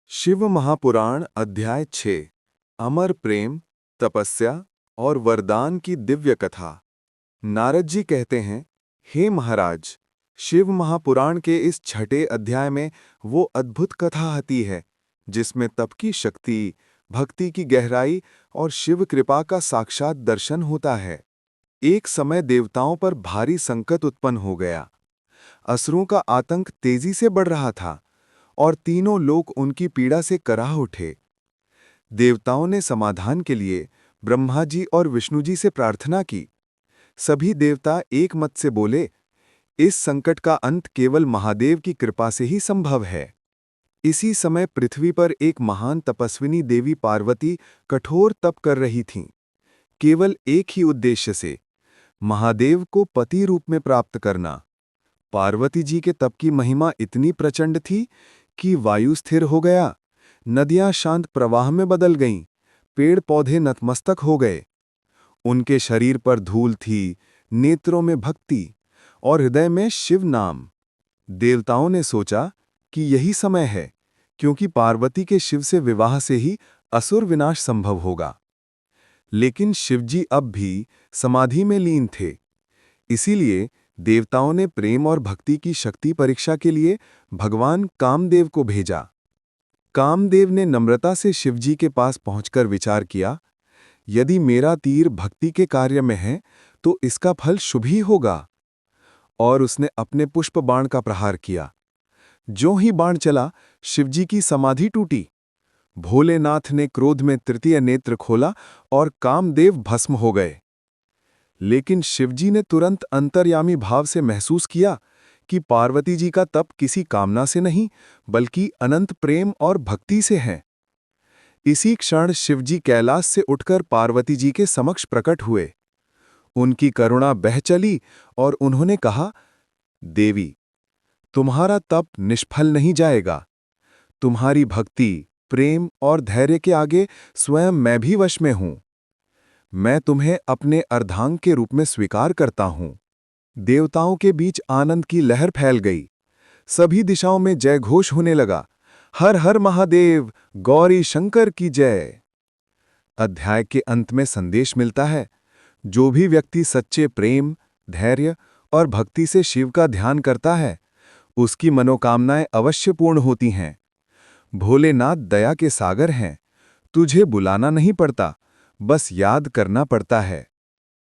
शिव महापुराण अध्याय 6 अमर प्रेम, तपस्या और वरदान की दिव्य कथा। नारद जी कहते हैं, हे महाराज, शिव महापुराण के इस छठे अध्याय में वो अद्भुत कथा आती है जिसमें तप की शक्ति, भक्ति की गहराई और शिव कृपा का साक्षात दर्शन होता है। एक समय देवताओं पर भारी संकट उत्पन्न हो गया। असुरों का आतंक तेजी से बढ़ रहा था और तीनों लोग उनकी पीड़ा से कराह उठे। देवताओं ने समाधान के लिए ब्रह्मा जी और विष्णु जी से प्रार्थना की। सभी देवता एक मत से बोले, इस संकट का अंत केवल महादेव की कृपा से ही संभव है। इसी समय पृथ्वी पर एक महान तपस्विनी देवी पार्वती कठोर तप कर रही थीं, केवल एक ही उद्देश्य से, महादेव को पति रूप में प्राप्त करना। पार्वती जी के तप की महिमा इतनी प्रचंड थी कि वायु स्थिर हो गया, नदियां शांत प्रवाह में बदल गईं, पेड़ पौधे नतमस्तक हो गए। उनके शरीर पर धूल थी, नेत्रों में भक्ति और हृदय में शिव नाम। देवताओं ने सोचा कि यही समय है, क्योंकि पार्वती के शिव से विवाह से ही असुर विनाश संभव होगा। लेकिन शिवजी अब भी समाधि में लीन थे। इसीलिए देवताओं ने प्रेम और भक्ति की शक्ति परीक्षा के लिए भगवान कामदेव को भेजा। कामदेव ने नम्रता से शिवजी के पास पहुंचकर विचार किया, यदि मेरा तीर भक्ति के कार्य में है तो इसका फल शुभ ही होगा। और उसने अपने पुष्प बाण का प्रहार किया। ज्यों ही बाण चला, शिवजी की समाधि टूटी। भोलेनाथ ने क्रोध में तृतीय नेत्र खोला और कामदेव भस्म हो गए। लेकिन शिवजी ने तुरंत अंतर्यामी भाव से महसूस किया कि पार्वती जी का तप किसी कामना से नहीं, बल्कि अनंत प्रेम और भक्ति से है। इसी क्षण शिवजी कैलाश से उठकर पार्वती जी के समक्ष प्रकट हुए। उनकी करुणा बह चली और उन्होंने कहा, देवी, तुम्हारा तप निष्फल नहीं जाएगा। तुम्हारी भक्ति, प्रेम और धैर्य के आगे स्वयं मैं भी वश में हूं। मैं तुम्हें अपने अर्धांग के रूप में स्वीकार करता हूं। देवताओं के बीच आनंद की लहर फैल गई। सभी दिशाओं में जय घोष होने लगा, हर हर महादेव, गौरी शंकर की जय। अध्याय के अंत में संदेश मिलता है, जो भी व्यक्ति सच्चे प्रेम, धैर्य और भक्ति से शिव का ध्यान करता है, उसकी मनोकामनाएं अवश्य पूर्ण होती हैं। भोलेनाथ दया के सागर हैं, तुझे बुलाना नहीं पड़ता, बस याद करना पड़ता है।